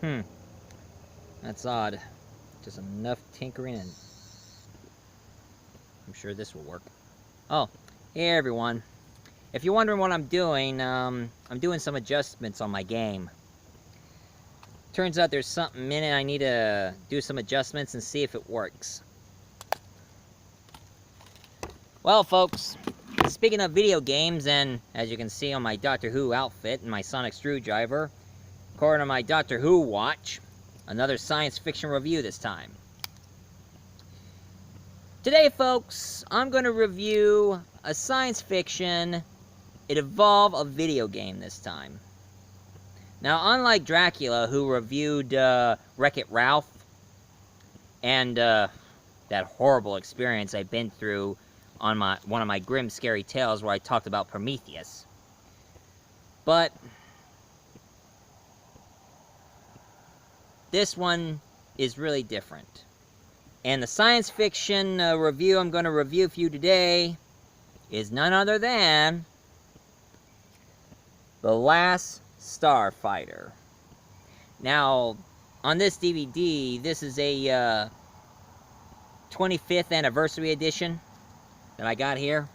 Hmm, that's odd. Just enough tinkering and I'm sure this will work. Oh, hey everyone. If you're wondering what I'm doing some adjustments on my game. Turns out there's something in it I need to do some adjustments and see if it works. Well, folks, speaking of video games, and as you can see on my Doctor Who outfit and my sonic screwdriver, according to my Doctor Who watch, another science fiction review this time. Today, folks, I'm going to review a science fiction. It involved a video game this time. Now, unlike Dracula, who reviewed Wreck-It Ralph, and that horrible experience I've been through on one of my grim, scary tales where I talked about Prometheus. But this one is really different. And the science fiction review I'm going to review for you today is none other than The Last Starfighter. Now, on this DVD, this is a 25th anniversary edition that I got here.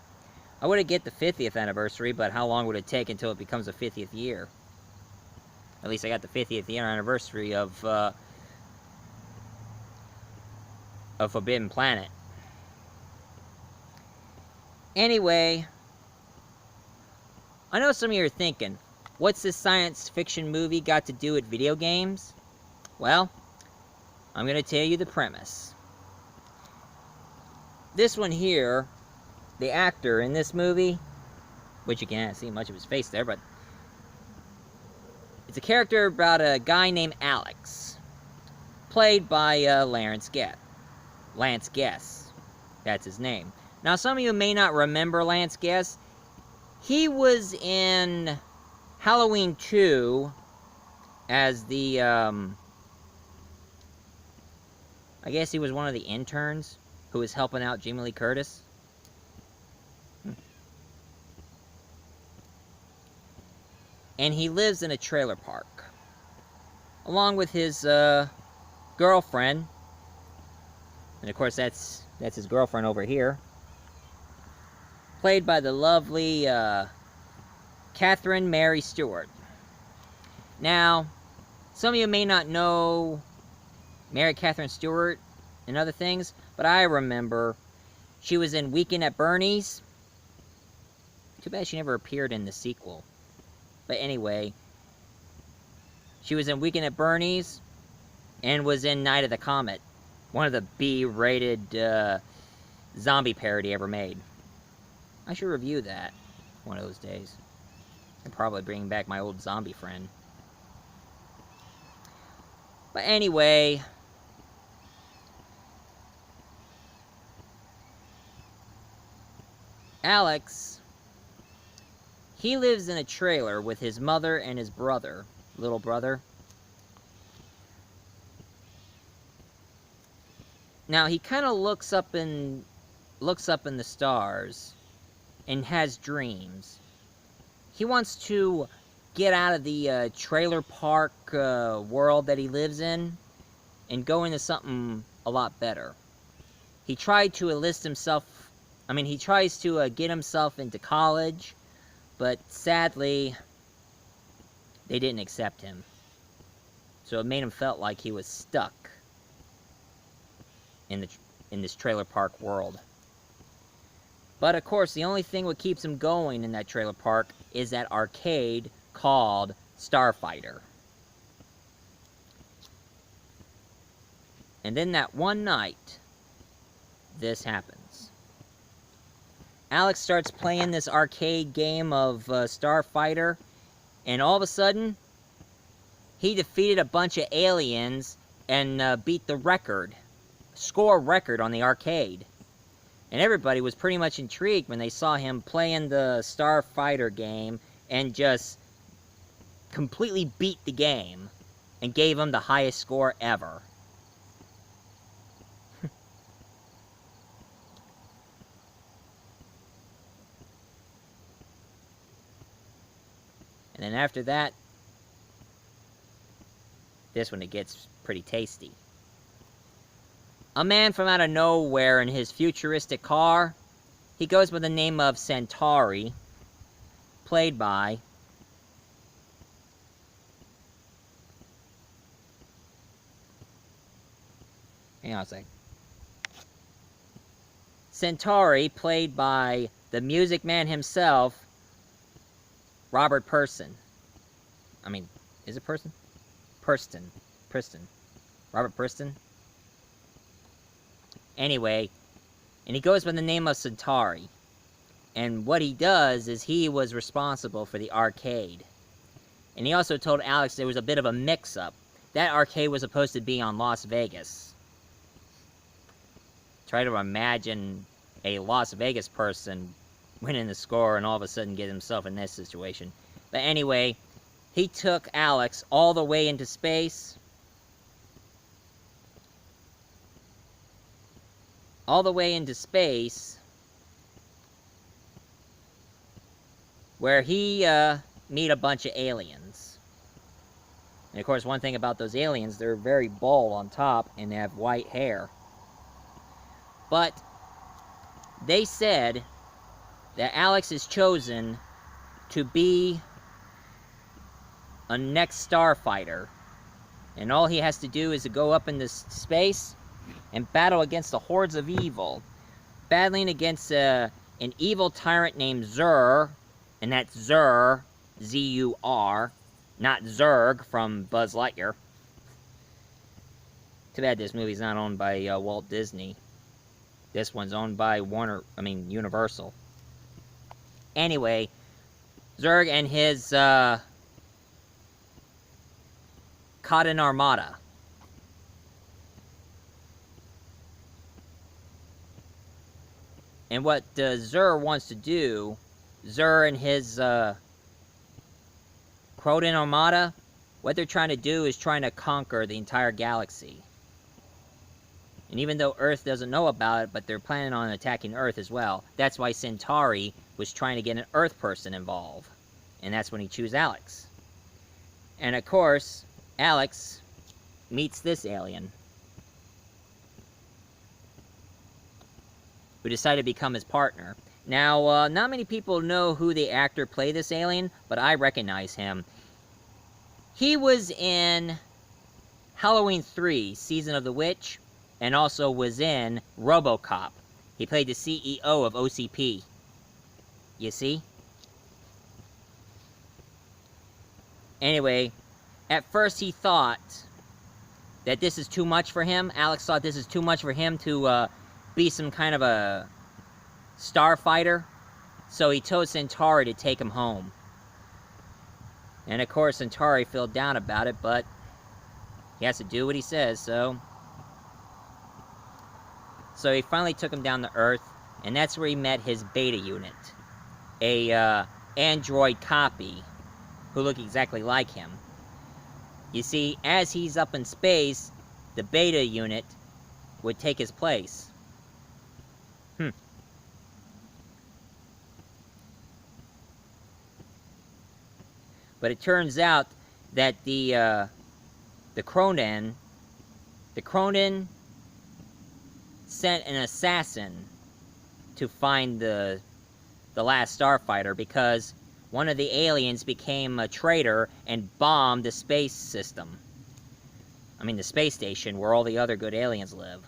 I would get the 50th anniversary, but how long would it take until it becomes the 50th year? At least I got the 50th year anniversary of Forbidden Planet. Anyway, I know some of you are thinking, what's this science fiction movie got to do with video games? Well, I'm going to tell you the premise. This one here, the actor in this movie, which you can't see much of his face there, but it's a character about a guy named Alex, played by Lance Guess. That's his name. Now, some of you may not remember Lance Guess. He was in Halloween 2 as the, I guess he was one of the interns who was helping out Jamie Lee Curtis. And he lives in a trailer park, along with his girlfriend. And of course, that's his girlfriend over here, played by the lovely Catherine Mary Stewart. Now, some of you may not know Mary Catherine Stewart and other things, but I remember she was in Weekend at Bernie's. Too bad she never appeared in the sequel. But anyway, she was in Weekend at Bernie's and was in Night of the Comet, one of the B-rated zombie parody ever made. I should review that one of those days. And probably bring back my old zombie friend. But anyway, Alex, he lives in a trailer with his mother and his brother, little brother. Now, he kind of looks up in the stars and has dreams. He wants to get out of the trailer park world that he lives in and go into something a lot better. He tried to he tries to get himself into college, but sadly, they didn't accept him. So it made him felt like he was stuck in this trailer park world. But of course, the only thing that keeps him going in that trailer park is that arcade called Starfighter. And then that one night, this happens. Alex starts playing this arcade game of Starfighter, and all of a sudden, he defeated a bunch of aliens and beat the score record on the arcade. And everybody was pretty much intrigued when they saw him playing the Starfighter game and just completely beat the game and gave him the highest score ever. And then after that, This one, it gets pretty tasty. A man from out of nowhere in his futuristic car. He goes by the name of Centauri, played by... Hang on a sec. Centauri, played by the Music Man himself, Robert Person. I mean, is it Person? Preston. Robert Preston? Anyway, and he goes by the name of Centauri. And what he does is he was responsible for the arcade. And he also told Alex there was a bit of a mix-up. That arcade was supposed to be on Las Vegas. Try to imagine a Las Vegas person winning the score and all of a sudden get himself in this situation. But anyway, he took Alex all the way into space. All the way into space, where he meet a bunch of aliens. And of course, one thing about those aliens, they're very bald on top and they have white hair. But they said that Alex is chosen to be a next Starfighter. And all he has to do is to go up into space and battle against the hordes of evil. Battling against an evil tyrant named Zur, and that's Zur, Z-U-R, not Zurg from Buzz Lightyear. Too bad this movie's not owned by Walt Disney. This one's owned by Universal. Anyway, Zurg and his Kodan Armada. And what Zur wants to do, Zur and his Kodan Armada, what they're trying to do is trying to conquer the entire galaxy. And even though Earth doesn't know about it, but they're planning on attacking Earth as well. That's why Centauri was trying to get an Earth person involved. And that's when he chose Alex. And of course, Alex meets this alien, who decided to become his partner. Now, not many people know who the actor played this alien, but I recognize him. He was in Halloween 3, Season of the Witch, and also was in RoboCop. He played the CEO of OCP. You see? Anyway, at first he thought that this is too much for him. Alex thought this is too much for him to be some kind of a starfighter. So he told Centauri to take him home. And of course Centauri felt down about it, but he has to do what he says, so... So he finally took him down to Earth, and that's where he met his beta unit. A android copy who looked exactly like him. You see, as he's up in space, the beta unit would take his place. But it turns out that the Kodan sent an assassin to find the Last Starfighter because one of the aliens became a traitor and bombed the space system. I mean, the space station where all the other good aliens live.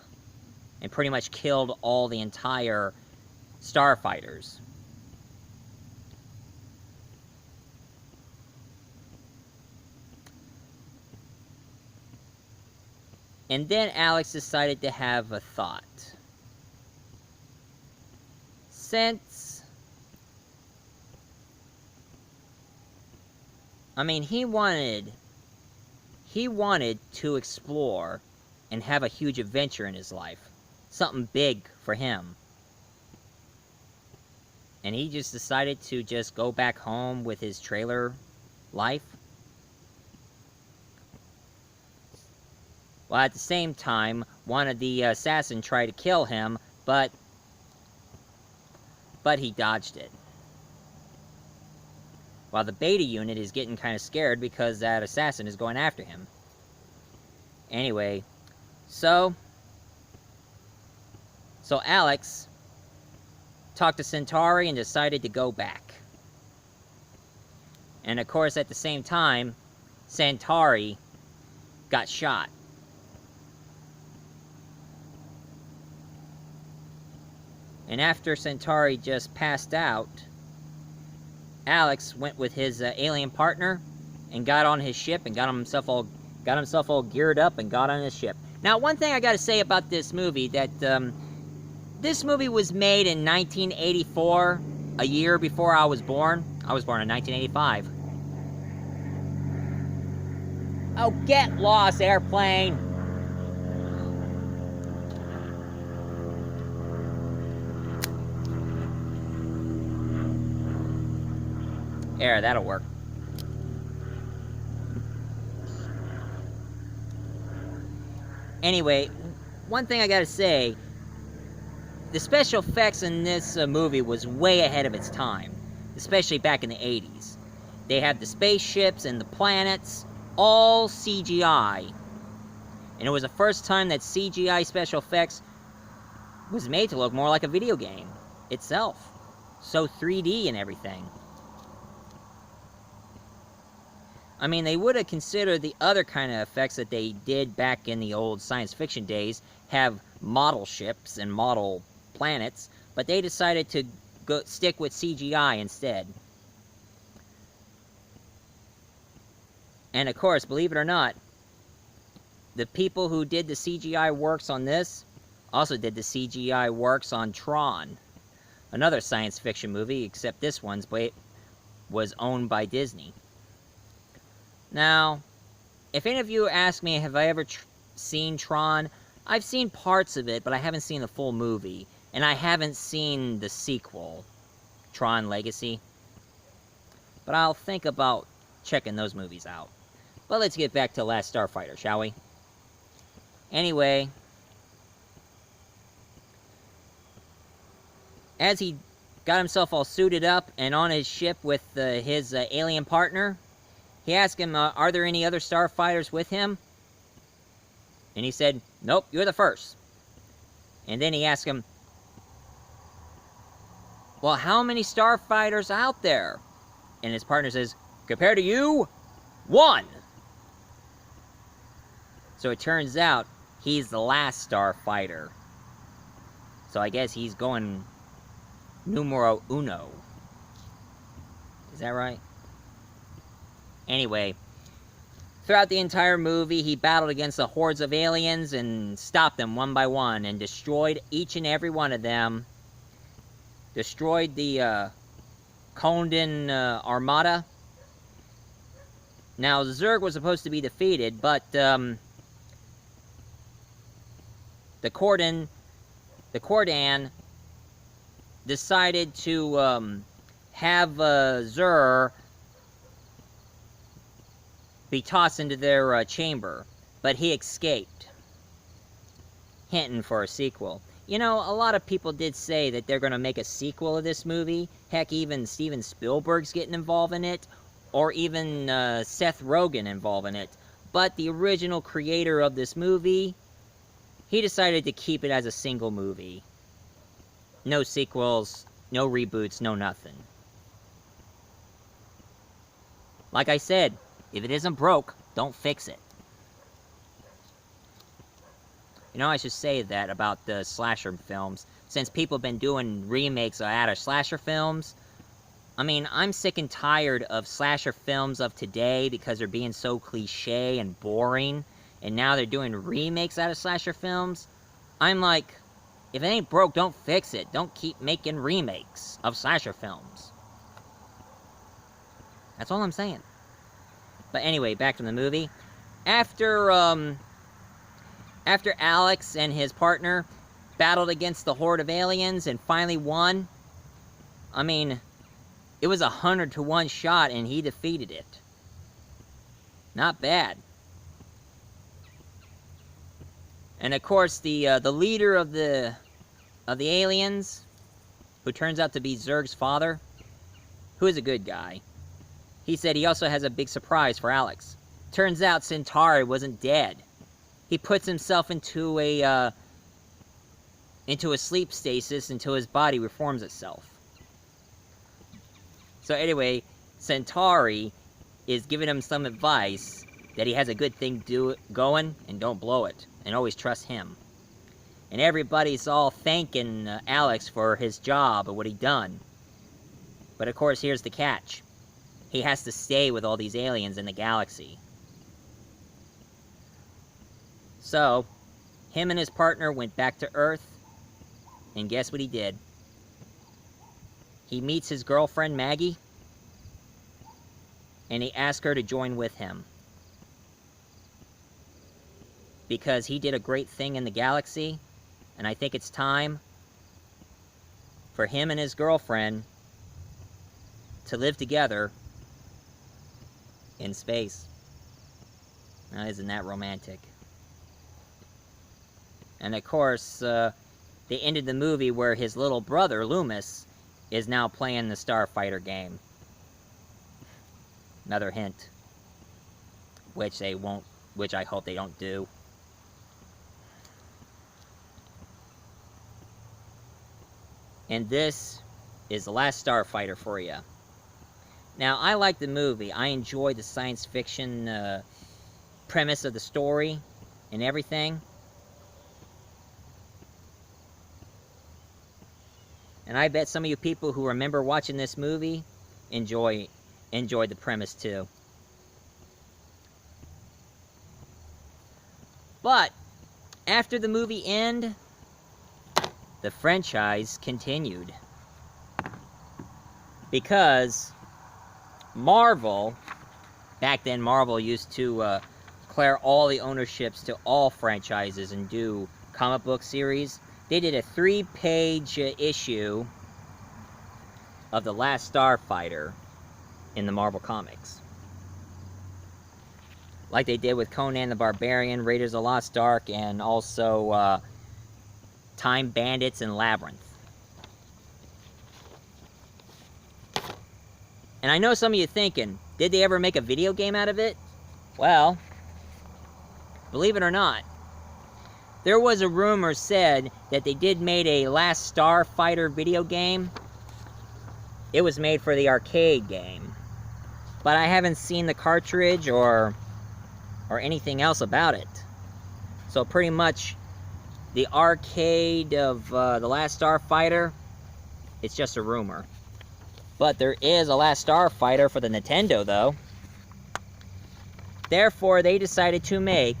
And pretty much killed all the entire starfighters. And then Alex decided to have a thought. Since... I mean, he wanted to explore and have a huge adventure in his life. Something big for him. And he just decided to just go back home with his trailer life. Well, at the same time, one of the assassins tried to kill him, but he dodged it. While the beta unit is getting kind of scared because that assassin is going after him. Anyway, so Alex talked to Centauri and decided to go back. And of course, at the same time, Centauri got shot. And after Centauri just passed out, Alex went with his alien partner and got on his ship and got himself all geared up and got on his ship. Now, one thing I got to say about this movie, that this movie was made in 1984, a year before I was born. I was born in 1985. Oh, get lost, airplane! There, that'll work. Anyway, one thing I gotta say, the special effects in this movie was way ahead of its time, especially back in the 80s. They had the spaceships and the planets, all CGI. And it was the first time that CGI special effects was made to look more like a video game itself. So 3D and everything. I mean, they would have considered the other kind of effects that they did back in the old science fiction days, have model ships and model planets, but they decided to stick with CGI instead. And of course, believe it or not, the people who did the CGI works on this also did the CGI works on Tron, another science fiction movie, except this one's was owned by Disney. Now, if any of you ask me, have I ever seen Tron? I've seen parts of it, but I haven't seen the full movie. And I haven't seen the sequel, Tron Legacy. But I'll think about checking those movies out. But let's get back to Last Starfighter, shall we? Anyway, as he got himself all suited up and on his ship with his alien partner, he asked him, are there any other starfighters with him? And he said, nope, you're the first. And then he asked him, well, how many starfighters out there? And his partner says, compared to you, 1. So it turns out he's the last starfighter. So I guess he's going numero uno. Is that right? Anyway, throughout the entire movie, he battled against the hordes of aliens and stopped them one by one and destroyed each and every one of them. Destroyed the Kodan Armada. Now, Zurg was supposed to be defeated, but the Kodan decided to have Zur be tossed into their chamber, but he escaped, hinting for a sequel. You know, a lot of people did say that they're going to make a sequel of this movie. Heck, even Steven Spielberg's getting involved in it, or even Seth Rogen involved in it. But the original creator of this movie, he decided to keep it as a single movie. No sequels, no reboots, no nothing. Like I said, if it isn't broke, don't fix it. You know, I should say that about the slasher films. Since people have been doing remakes out of slasher films, I mean, I'm sick and tired of slasher films of today because they're being so cliche and boring. And now they're doing remakes out of slasher films. I'm like, if it ain't broke, don't fix it. Don't keep making remakes of slasher films. That's all I'm saying. But anyway, back to the movie. After Alex and his partner battled against the horde of aliens and finally won, I mean, it was a 100-to-1 shot and he defeated it. Not bad. And of course, the leader of the aliens, who turns out to be Zurg's father, who is a good guy, he said he also has a big surprise for Alex. Turns out Centauri wasn't dead. he puts himself into a sleep stasis until his body reforms itself. So anyway, Centauri is giving him some advice that he has a good thing going and don't blow it, and always trust him. And everybody's all thanking Alex for his job and what he done. But of course, here's the catch. He has to stay with all these aliens in the galaxy. So, him and his partner went back to Earth, and guess what he did? He meets his girlfriend, Maggie, and he asks her to join with him. Because he did a great thing in the galaxy, and I think it's time for him and his girlfriend to live together in space. Now, isn't that romantic? And of course, they ended the movie where his little brother, Loomis, is now playing the Starfighter game. Another hint. Which I hope they don't do. And this is The Last Starfighter for you. Now, I like the movie. I enjoy the science fiction premise of the story and everything. And I bet some of you people who remember watching this movie enjoyed the premise too. But after the movie ended, the franchise continued. Because Marvel, back then Marvel used to declare all the ownerships to all franchises and do comic book series. They did a 3-page issue of The Last Starfighter in the Marvel Comics. Like they did with Conan the Barbarian, Raiders of the Lost Ark, and also Time Bandits and Labyrinth. And I know some of you thinking, did they ever make a video game out of it? Well, believe it or not, there was a rumor said that they did make a Last Starfighter video game. It was made for the arcade game. But I haven't seen the cartridge or anything else about it. So pretty much, the arcade of The Last Starfighter, it's just a rumor. But there is a Last Starfighter for the Nintendo, though. Therefore, they decided to make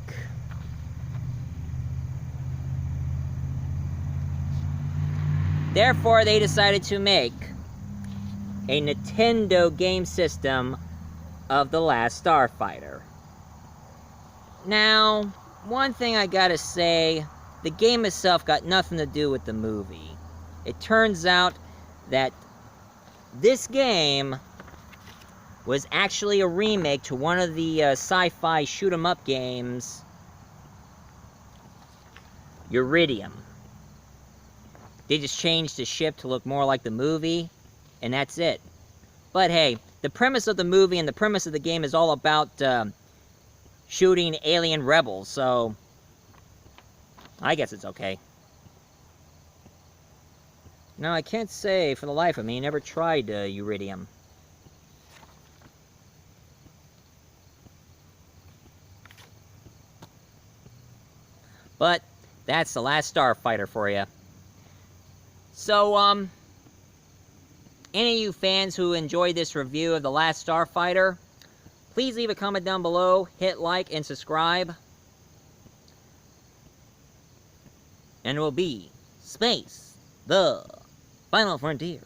a Nintendo game system of The Last Starfighter. Now, one thing I gotta say, the game itself got nothing to do with the movie. It turns out that this game was actually a remake to one of the sci-fi shoot-'em-up games, Uridium. They just changed the ship to look more like the movie, and that's it. But hey, the premise of the movie and the premise of the game is all about shooting alien rebels, so I guess it's okay. No, I can't say for the life of me, I never tried Uridium. But that's The Last Starfighter for you. So, any of you fans who enjoyed this review of The Last Starfighter, please leave a comment down below, hit like and subscribe. And it will be Space, the Final Frontier.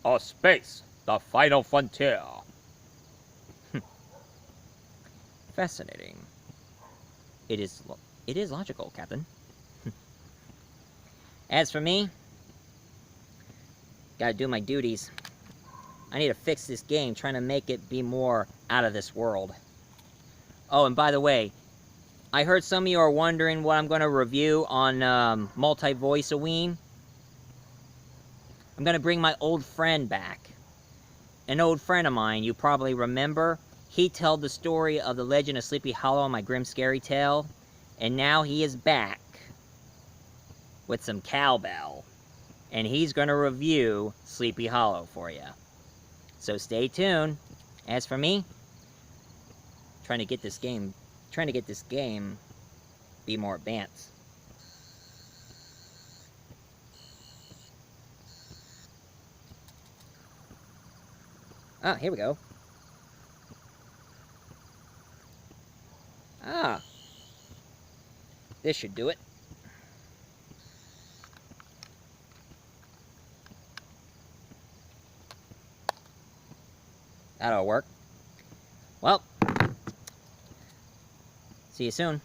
Or Space, the Final Frontier. Fascinating. It is logical, Captain. As for me, gotta do my duties. I need to fix this game, trying to make it be more out of this world. Oh, and by the way, I heard some of you are wondering what I'm going to review on Multi-Voice-A-Ween. I'm going to bring my old friend back. An old friend of mine you probably remember. he told the story of the legend of Sleepy Hollow in my grim scary tale, and now he is back with some cowbell, and he's going to review Sleepy Hollow for you. So stay tuned. As for me, trying to get this game be more advanced. Ah, here we go. Ah, this should do it. That'll work. Well, see you soon.